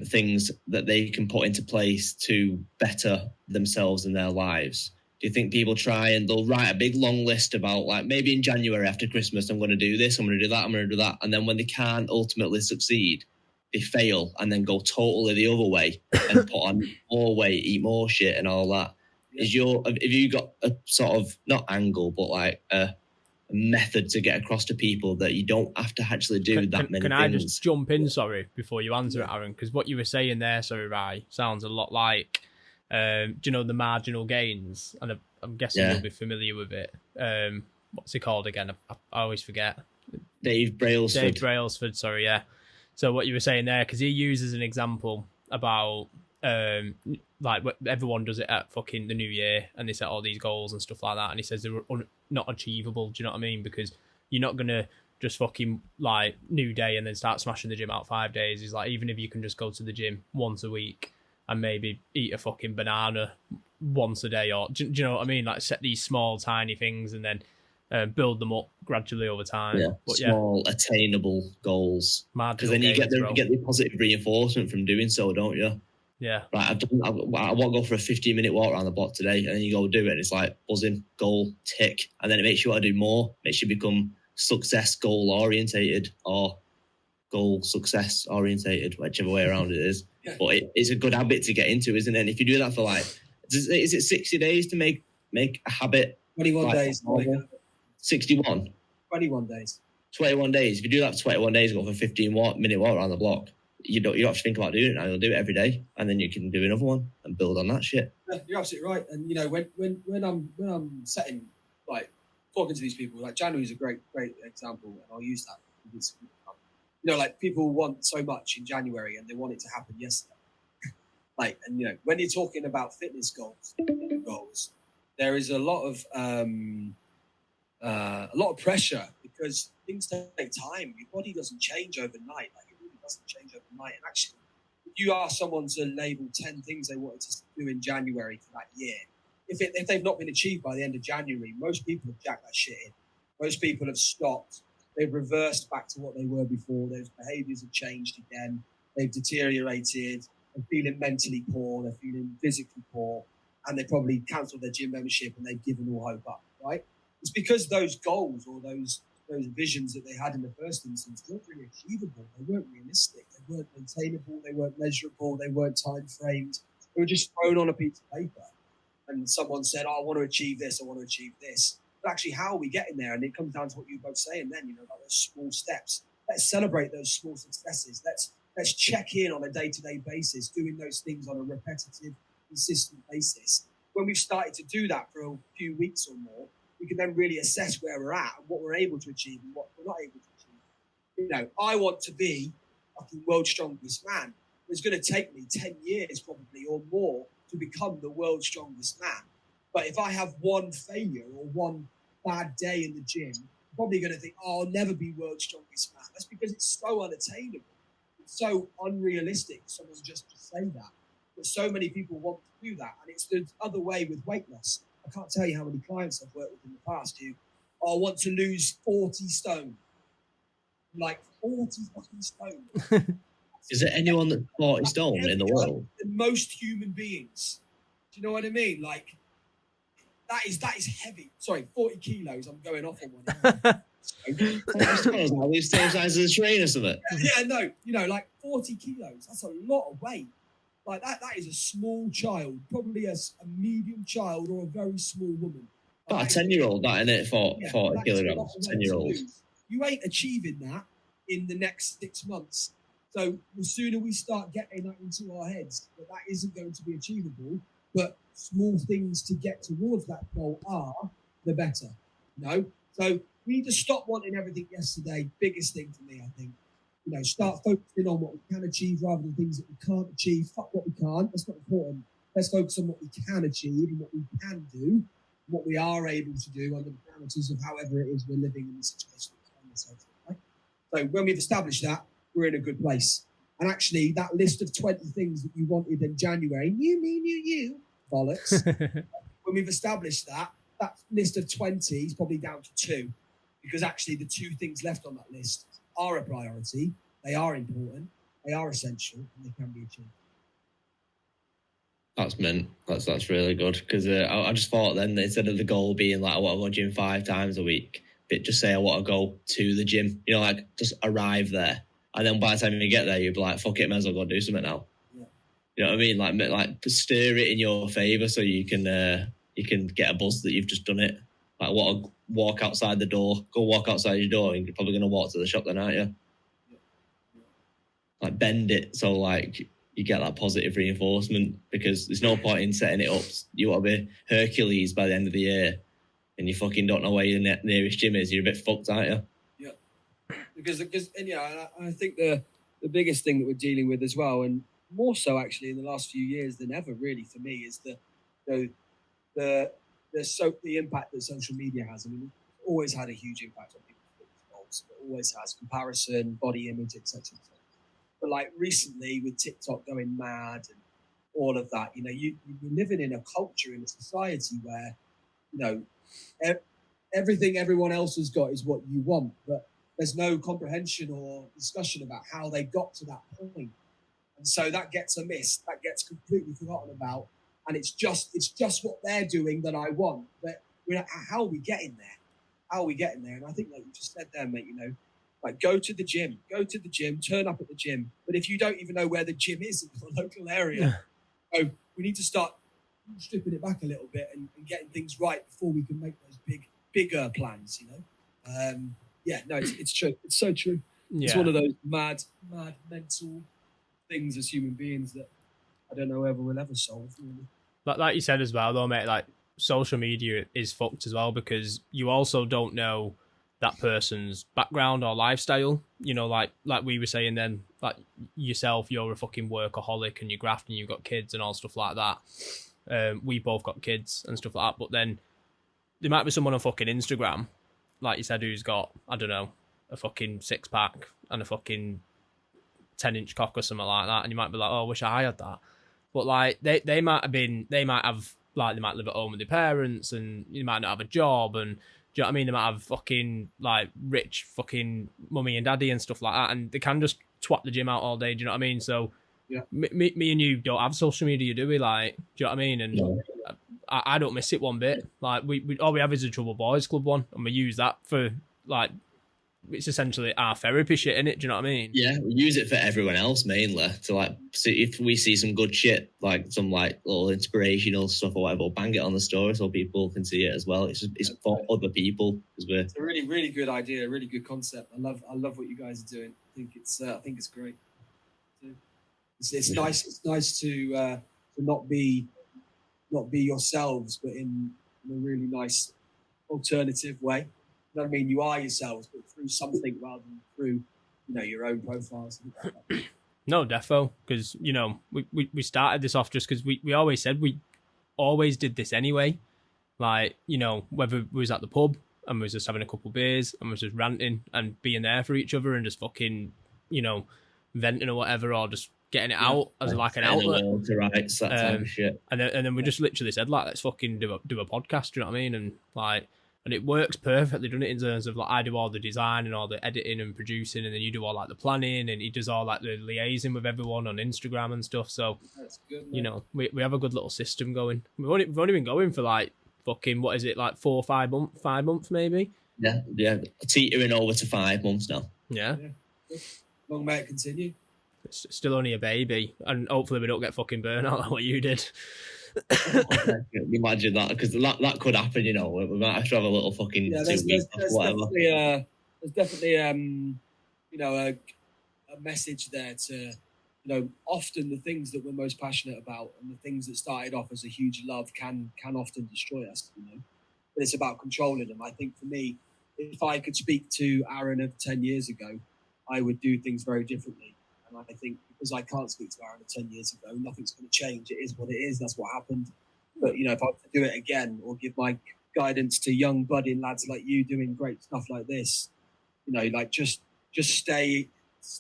things that they can put into place to better themselves and their lives? Do you think people try and they'll write a big long list about, like, maybe in January after Christmas, I'm going to do this, I'm going to do that, I'm going to do that. And then when they can't ultimately succeed, they fail and then go totally the other way and put on more weight, eat more shit and all that. Have you got a sort of, not angle, but like a method to get across to people that you don't have to actually do many things? Can I just jump in, sorry, before you answer it, Aaron? Because what you were saying there, Rai, sounds a lot like, do you know the marginal gains? And I'm guessing you'll be familiar with it. What's it called again? I always forget. Dave Brailsford, sorry, yeah. So what you were saying there, because he uses an example about like everyone does it at fucking the new year and they set all these goals and stuff like that, and he says they're not achievable. Do you know what I mean? Because you're not gonna just fucking like new day and then start smashing the gym out 5 days. He's like, even if you can just go to the gym once a week and maybe eat a fucking banana once a day, or do you know what I mean? Like set these small tiny things and then build them up gradually over time. Yeah, but small attainable goals. Because then you get the positive reinforcement from doing so, don't you? Yeah. Right, I want to go for a 15-minute walk around the block today, and then you go do it, and it's like buzzing, goal, tick, and then it makes you want to do more. Makes you become success goal orientated or goal success orientated, whichever way around it is. Yeah. But it's a good habit to get into, isn't it? And if you do that for like, is it 60 days to make a habit? 21 days. 61? 21 days. 21 days. If you do that for 21 days, go for a 15-minute walk around the block. You don't have to think about doing it now. You'll do it every day, and then you can do another one and build on that shit. Yeah, you're absolutely right. And when I'm setting, like, talking to these people, like January is a great example, and I'll use that. It's, like people want so much in January and they want it to happen yesterday. Like, and when you're talking about fitness goals, there is a lot of pressure because things take time. Your body doesn't change overnight. Like, it really doesn't change overnight. And actually, if you ask someone to label 10 things they wanted to do in January for that year, if they've not been achieved by the end of January, most people have jacked that shit in. Most people have stopped. They've reversed back to what they were before. Those behaviours have changed again. They've deteriorated. They're feeling mentally poor. They're feeling physically poor. And they probably cancelled their gym membership and they've given all hope up, right? It's because those goals or those visions that they had in the first instance weren't really achievable. They weren't realistic. They weren't maintainable. They weren't measurable. They weren't time framed. They were just thrown on a piece of paper. And someone said, I want to achieve this. I want to achieve this. But actually, how are we getting there? And it comes down to what you were both saying then, you know, about those small steps. Let's celebrate those small successes. Let's check in on a day-to-day basis, doing those things on a repetitive, consistent basis. When we've started to do that for a few weeks or more, we can then really assess where we're at and what we're able to achieve and what we're not able to achieve. You know, I want to be fucking world's strongest man. It's going to take me 10 years probably or more to become the world's strongest man. But if I have one failure or one bad day in the gym, I'm probably going to think, oh, I'll never be world's strongest man. That's because it's so unattainable. It's so unrealistic for someone just to say that. But so many people want to do that. And it's the other way with weight loss. I can't tell you how many clients I've worked with in the past who want to lose 40 stone. Like 40 fucking stone. Is there anyone that's 40 stone in the world? Most human beings. Do you know what I mean? Like, that is heavy. Sorry, 40 kilos. I'm going off on one. Are these same size as a train or something? Yeah, no. You know, like 40 kilos. That's a lot of weight. Like that is a small child, probably a medium child or a very small woman. About a 10-year-old, that, isn't it? 40 kilograms, 10-year-old. You ain't achieving that in the next 6 months. So the sooner we start getting that into our heads, that isn't going to be achievable, but small things to get towards that goal are, the better. You know? So we need to stop wanting everything yesterday. Biggest thing for me, I think. You know, start focusing on what we can achieve rather than things that we can't achieve. Fuck what we can't. That's not important. Let's focus on what we can achieve and what we can do, what we are able to do under the parameters of however it is we're living in the situation we find ourselves in, right? So when we've established that, we're in a good place. And actually, that list of 20 things that you wanted in January, you, bollocks. When we've established that list of 20 is probably down to 2, because actually the 2 things left on that list are a priority, they are important, they are essential, and they can be achieved. That's mint. That's really good, because I just thought then, instead of the goal being like I want to go gym 5 times a week, but just say I want to go to the gym, you know, like just arrive there, and then by the time you get there, you'll be like, fuck it, may as well go do something now. Yeah. You know what I mean? Like stir it in your favour so you can get a buzz that you've just done it. Like, what a walk outside the door. Go walk outside your door, and you're probably going to walk to the shop then, aren't you? Yeah. Like, bend it so, like, you get that positive reinforcement, because there's no point in setting it up. You want to be Hercules by the end of the year, and you fucking don't know where your nearest gym is. You're a bit fucked, aren't you? Yeah. Because and yeah, I think the biggest thing that we're dealing with as well, and more so actually in the last few years than ever, really, for me, is the impact that social media has. I mean, it's always had a huge impact on people's goals. It always has. Comparison, body image, etc. But like recently with TikTok going mad and all of that, you know, you're living in a culture, in a society where, you know, everything everyone else has got is what you want, but there's no comprehension or discussion about how they got to that point. And so that gets amiss, that gets completely forgotten about. And it's just what they're doing that I want. But how are we getting there? How are we getting there? And I think, like you just said there, mate, you know, like go to the gym, turn up at the gym. But if you don't even know where the gym is in your local area, so we need to start stripping it back a little bit and getting things right before we can make those bigger plans, you know? Yeah, no, it's true. It's so true. Yeah. It's one of those mad mental things as human beings that I don't know whether we'll ever solve, really. Like you said as well, though, mate, like social media is fucked as well, because you also don't know that person's background or lifestyle. You know, like we were saying then, like yourself, you're a fucking workaholic and you're grafting, you've got kids and all stuff like that. We both got kids and stuff like that. But then there might be someone on fucking Instagram, like you said, who's got, I don't know, a fucking 6-pack and a fucking 10-inch cock or something like that. And you might be like, oh, I wish I had that. But like they might live at home with their parents, and you might not have a job, and do you know what I mean? They might have fucking like rich fucking mummy and daddy and stuff like that, and they can just twat the gym out all day. Do you know what I mean? So yeah, me and you don't have social media, do we? Like, do you know what I mean? And no. I don't miss it one bit. Like we all we have is a Trouble Boys Club one, and we use that for like it's essentially our therapy shit, innit? Do you know what I mean? Yeah, we use it for everyone else mainly to like see if we see some good shit, like some like little inspirational stuff or whatever, we'll bang it on the story so people can see it as well. It's for other people because it's a really, really good idea, really good concept. I love what you guys are doing. I think it's great. It's nice. It's nice to not be yourselves, but in a really nice alternative way. You know what I mean? You are yourselves, but through something rather than through, your own profiles. No, defo, because, we started this off just because we always said we always did this anyway. Like, whether we was at the pub and we was just having a couple of beers and we was just ranting and being there for each other and just fucking, venting or whatever, or just getting it out as like an outlet. That type of shit. And then we just literally said, like, let's fucking do a podcast, do you know what I mean? And like, and it works perfectly, doesn't it, in terms of like I do all the design and all the editing and producing, and then you do all like the planning, and he does all like the liaising with everyone on Instagram and stuff. So that's good, man. We have a good little system going. We've only been going for like fucking, what is it, like 4 or 5 months, 5 months maybe. Yeah, teetering over to 5 months now. Yeah. Long may it continue. It's still only a baby, and hopefully we don't get fucking burnout like what you did. Imagine that, because that could happen. We might have to have a little fucking 2 weeks or whatever. There's definitely a message there to often the things that we're most passionate about and the things that started off as a huge love can often destroy us. But it's about controlling them. I think for me, if I could speak to Aaron of 10 years ago, I would do things very differently. And I think because I can't speak to Aaron of 10 years ago, nothing's going to change. It is what it is. That's what happened. But, if I were to do it again or give my guidance to young budding lads like you doing great stuff like this, just stay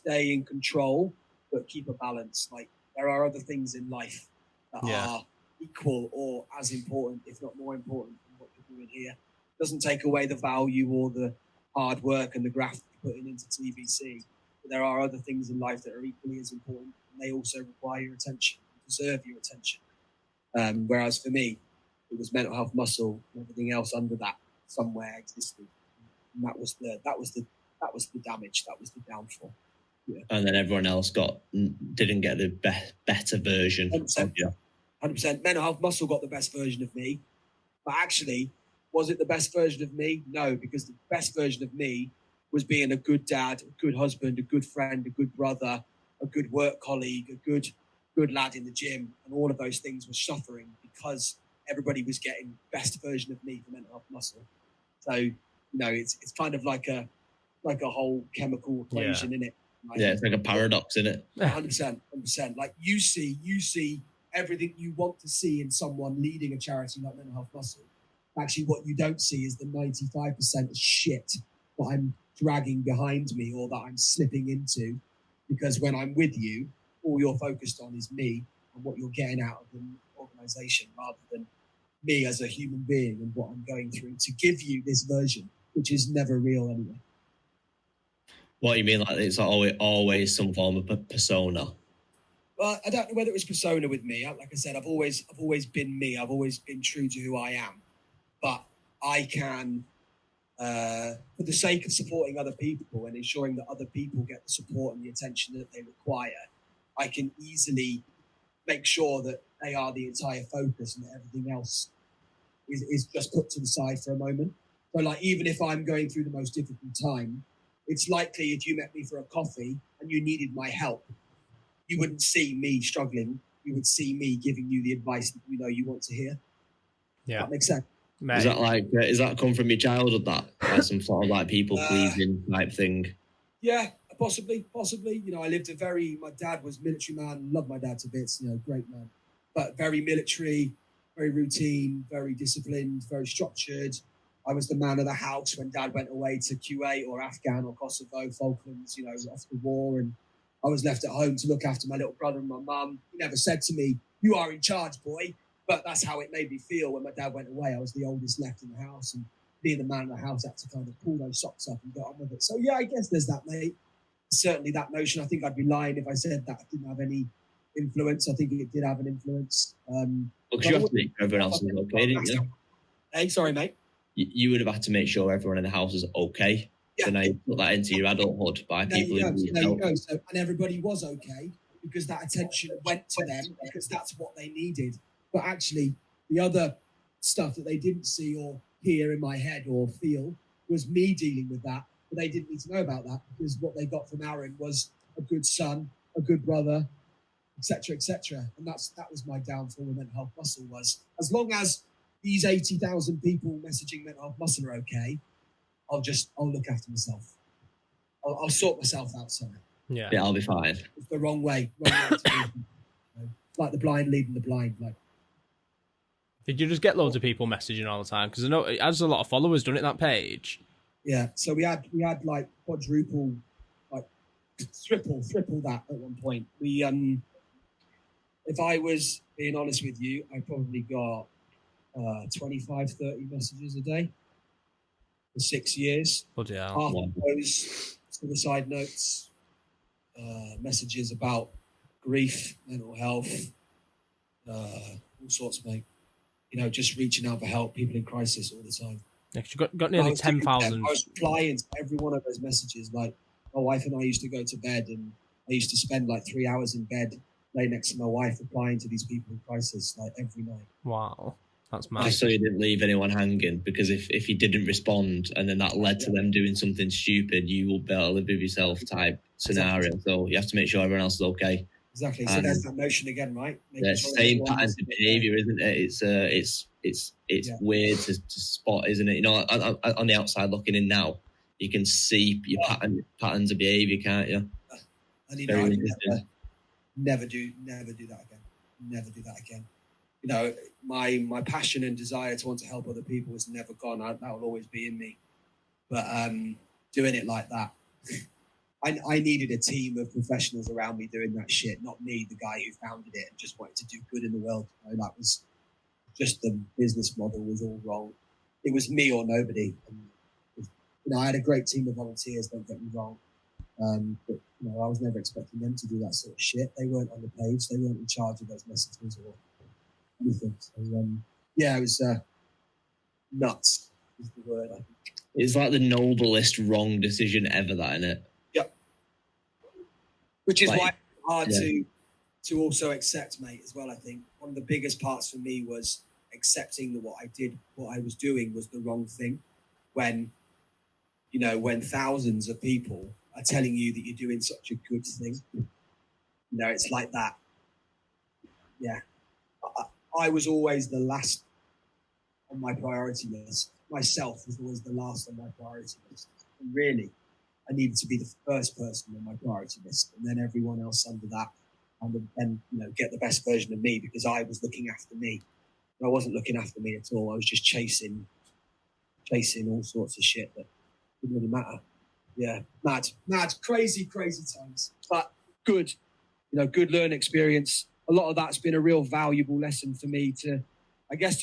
in control, but keep a balance. Like, there are other things in life that are equal or as important, if not more important than what you're doing here. It doesn't take away the value or the hard work and the graft you're putting into TBC. But there are other things in life that are equally as important, and they also require your attention, deserve your attention. Whereas for me, it was mental health muscle, and everything else under that somewhere existed. And that was the damage, that was the downfall. Yeah. And then everyone else didn't get the better version. 100%. Mental health muscle got the best version of me, but actually, was it the best version of me? No, because the best version of me was being a good dad, a good husband, a good friend, a good brother, a good work colleague, a good lad in the gym, and all of those things were suffering because everybody was getting best version of me for mental health muscle. So it's kind of like a whole chemical equation in it. Like, it's like a paradox in it. 100%. Like you see everything you want to see in someone leading a charity like Mental Health Muscle. Actually, what you don't see is the 95% of shit that I'm dragging behind me or that I'm slipping into, because when I'm with you, all you're focused on is me and what you're getting out of the organisation rather than me as a human being and what I'm going through to give you this version, which is never real anyway. What you mean, like it's always some form of persona? Well, I don't know whether it was persona with me. Like I said, I've always been me. I've always been true to who I am. But I can, for the sake of supporting other people and ensuring that other people get the support and the attention that they require, I can easily make sure that they are the entire focus and that everything else is just put to the side for a moment. So, like, even if I'm going through the most difficult time, it's likely if you met me for a coffee and you needed my help, you wouldn't see me struggling. You would see me giving you the advice that you want to hear. Yeah, that makes sense. Mate. Is that come from your childhood? That like some sort of like people pleasing type thing? Yeah, possibly. I lived my dad was military man. Loved my dad to bits. Great man, but very military, very routine, very disciplined, very structured. I was the man of the house when Dad went away to Kuwait or Afghan or Kosovo, Falklands, after the war, and I was left at home to look after my little brother and my mum. He never said to me, "You are in charge, boy," but that's how it made me feel when my dad went away. I was the oldest left in the house, and being the man of the house had to kind of pull those socks up and get on with it. So yeah, I guess there's that, mate. Certainly that notion. I think I'd be lying if I said that I didn't have any influence. I think it did have an influence. Because you have to make sure everyone else is okay, didn't you? Hey, sorry, mate. You would have had to make sure everyone in the house is okay. So now you put that into your adulthood by people who need there you help. go. So, and everybody was okay because that attention went to them because that's what they needed. But actually, the other stuff that they didn't see or hear in my head or feel was me dealing with that. But they didn't need to know about that because what they got from Aaron was a good son, a good brother, etc., etc. And that was my downfall with Mental Health Muscle, was as long as these 80,000 people messaging Mental Health Muscle are okay, I'll look after myself. I'll sort myself out somewhere. Yeah, I'll be fine. It's the wrong way to do. Like the blind leading the blind. Like, did you just get loads of people messaging all the time? Because I know it has a lot of followers, doesn't it, that page? Yeah. So we had like quadruple, like triple that at one point. We if I was being honest with you, I probably got 25, 30 messages a day for 6 years. Bloody hell. Half of those suicide notes, messages about grief, mental health, all sorts, mate. You know, just reaching out for help, people in crisis all the time. Next, you got nearly 10,000. I was replying to every one of those messages. Like, my wife and I used to go to bed, and I used to spend like 3 hours in bed, lay next to my wife, replying to these people in crisis, like every night. Wow. That's mad. Just so you didn't leave anyone hanging, because if you didn't respond and then that led to them doing something stupid, you will be able to live with yourself type scenario. Exactly. So you have to make sure everyone else is okay. Exactly. So there's that notion again, right? The same patterns of behaviour, isn't it? It's weird to spot, isn't it? You know, on the outside looking in now, you can see your patterns of behaviour, can't you? And you know, never do that again. Never do that again. You know, my passion and desire to want to help other people is never gone. That will always be in me. But doing it like that, I needed a team of professionals around me doing that shit, not me, the guy who founded it and just wanted to do good in the world. You know, that was just the business model was all wrong. It was me or nobody. And, you know, I had a great team of volunteers, don't get me wrong. But, you know, I was never expecting them to do that sort of shit. They weren't on the page. They weren't in charge of those messages or anything. So, it was nuts is the word, I think. It's like the noblest wrong decision ever, that, isn't it? Yep. Which is why it's hard to also accept, mate, as well, I think. One of the biggest parts for me was accepting that what I was doing was the wrong thing. When thousands of people are telling you that you're doing such a good thing, you know, it's like that. Yeah. I was always the last on my priority list. Myself was always the last on my priority list. And really, I needed to be the first person on my priority list, and then everyone else under that, and then, you know, get the best version of me, because I was looking after me. I wasn't looking after me at all. I was just chasing all sorts of shit that didn't really matter. Yeah, mad, crazy times, but good. You know, good learning experience. A lot of that's been a real valuable lesson for me to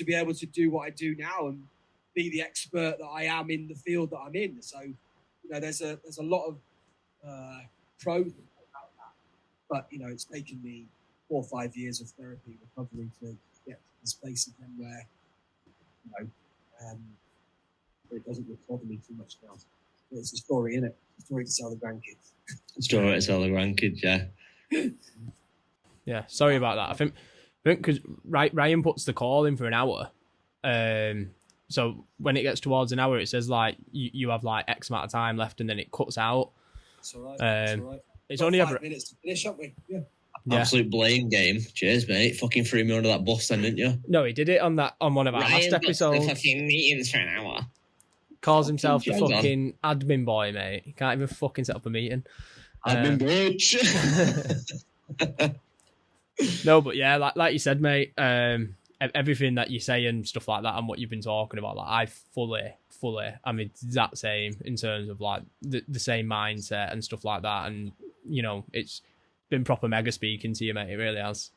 be able to do what I do now and be the expert that I am in the field that I'm in. So, you know, there's a lot of pros about that. But, you know, it's taken me 4 or 5 years of therapy recovery to get to this place again where, you know, it doesn't really bother me too much now. It's a story, isn't it? It's a story to sell the grandkids. Story to sell the grandkids, yeah. Yeah, sorry about that. I think because Ryan puts the call in for an hour. So when it gets towards an hour, it says like you have like X amount of time left, and then it cuts out. That's all right. That's all right. It's only 5 minutes to finish, haven't we? Yeah. Absolute blame game. Cheers, mate. Fucking threw me under that bus then, didn't you? No, he did it on one of our last episodes. The fucking meetings for an hour. Calls himself the fucking admin boy, mate. He can't even fucking set up a meeting. Admin bitch. No, but yeah, like you said, mate, everything that you say and stuff like that and what you've been talking about, like I fully, I'm exact same in terms of like the same mindset and stuff like that. And, you know, it's been proper mega speaking to you, mate. It really has.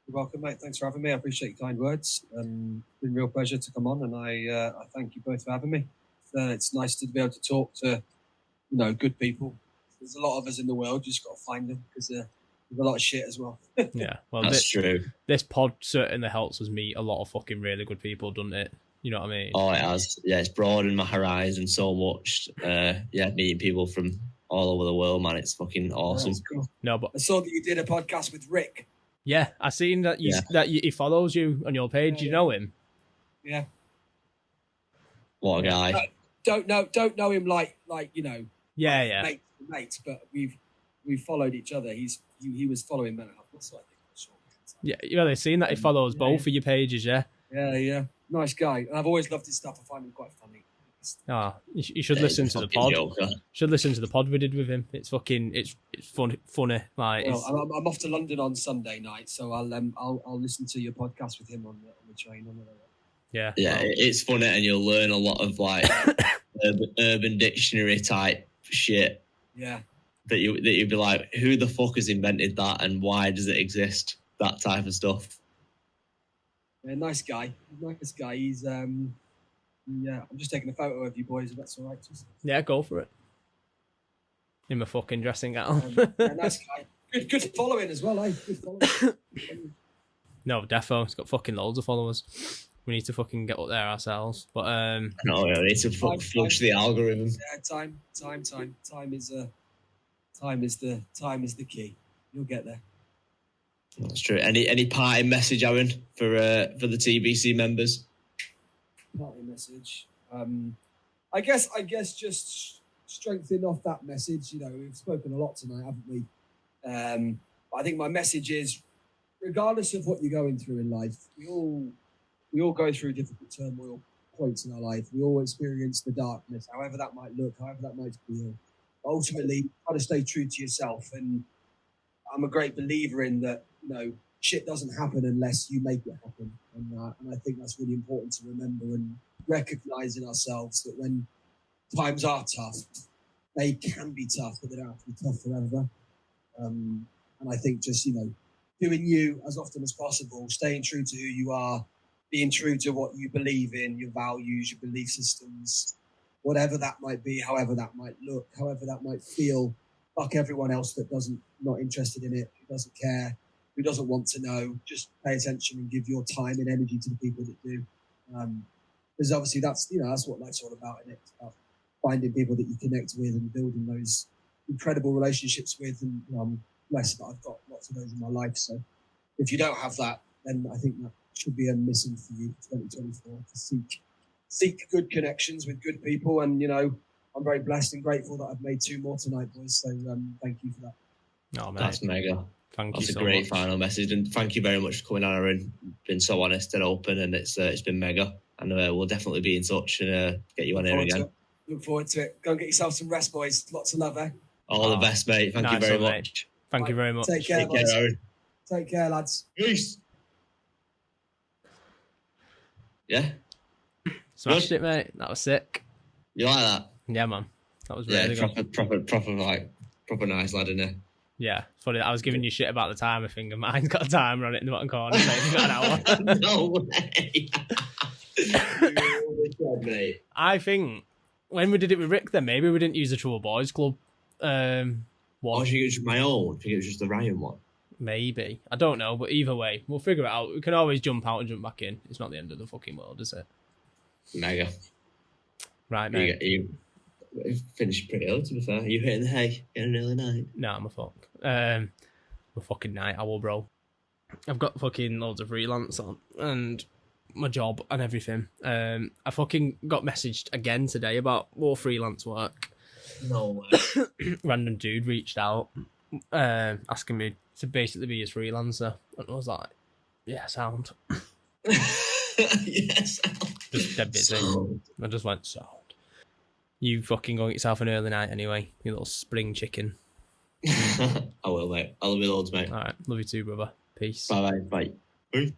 You're welcome, mate. Thanks for having me. I appreciate your kind words. It's been a real pleasure to come on, and I thank you both for having me. It's nice to be able to talk to, you know, good people. There's a lot of us in the world. You just got to find them, because there's a lot of shit as well. Yeah, well, that's true. This pod certainly helps us meet a lot of fucking really good people, doesn't it? You know what I mean? Oh, it has. Yeah, it's broadened my horizon so much. Meeting people from all over the world, man, it's fucking awesome. That's cool. No, but I saw that you did a podcast with Rick. yeah, I seen that he follows you on your page. You know him? Yeah. What a guy. Don't know him like you know. Yeah. Mates, but we've followed each other. He was following Mental Health Muscle, I think. Sure. Yeah, they've seen that he follows both of your pages, yeah? Yeah. Nice guy. And I've always loved his stuff. I find him quite funny. You should listen to the pod. Should listen to the pod we did with him. It's funny. Like, well, I'm off to London on Sunday night, so I'll listen to your podcast with him on the train on the way. Yeah, it's funny, and you'll learn a lot of like urban dictionary type shit. Yeah, that you'd be like, who the fuck has invented that, and why does it exist? That type of stuff. Yeah, nice guy. He's I'm just taking a photo of you boys, if that's all right. Yeah, go for it. In my fucking dressing gown. Nice guy. Good following as well, eh? Good following. No, defo. It's got fucking loads of followers. We need to fucking get up there ourselves. But no, we need to flush the algorithm. Yeah, time is the key. You'll get there. That's true. Any parting message, Aaron, for the TBC members? Parting message. I guess just strengthening off that message. You know, we've spoken a lot tonight, haven't we? I think my message is, regardless of what you're going through in life, we all go through difficult turmoil points in our life. We all experience the darkness, however that might look, however that might feel. Ultimately, try to stay true to yourself. And I'm a great believer in that. You know, shit doesn't happen unless you make it happen, and I think that's really important to remember and recognize in ourselves that when times are tough, they can be tough, but they don't have to be tough forever. And I think just doing you as often as possible, staying true to who you are, being true to what you believe in, your values, your belief systems, whatever that might be, however that might look, however that might feel. Fuck everyone else that not interested in it, who doesn't care, who doesn't want to know. Just pay attention and give your time and energy to the people that do. Because obviously that's what life's all about, and it's about finding people that you connect with and building those incredible relationships with. And I'm blessed that I've got lots of those in my life. So if you don't have that, then I think that should be a missing for you for 2024, to seek good connections with good people. And I'm very blessed and grateful that I've made 2 more tonight, boys. So thank you for that. Oh, man. That's mega. Thank you. That's so a great much. final message, and thank you very much for coming on, Aaron. Been so honest and open, and it's been mega. And we'll definitely be in touch and get you on here again. Look forward to it. Go and get yourself some rest, boys. Lots of love, eh? All the best, mate. Thank you very much. Thank you very much. Take care, boys. Aaron. Take care, lads. Peace. Yeah. Smashed it, mate. That was sick. You like that? Yeah, man. That was really good. Proper nice lad, isn't it? Yeah, it's funny. I was giving you shit about the timer thing, and mine's got a timer on it in the bottom corner saying it's got an hour. No way. Mate. I think when we did it with Rick, then maybe we didn't use the True Boys Club one. I think it was my own. I think it was just the Ryan one. Maybe. I don't know, but either way, we'll figure it out. We can always jump out and jump back in. It's not the end of the fucking world, is it? Mega. Right, mate. You finished pretty early, to be fair. You hitting the hay? Getting an early night? Nah, I'm a fuck. I'm a fucking night owl, bro. I've got fucking loads of freelance on and my job and everything. I fucking got messaged again today about more freelance work. No way. Random dude reached out asking me to basically be his freelancer. And I was like, yeah, sound. Yes. Just dead busy. Sound. I just went, sound. You fucking go get yourself an early night anyway, you little spring chicken. I will, mate. I love you loads, mate. All right. Love you too, brother. Peace. Bye-bye. Bye. Bye.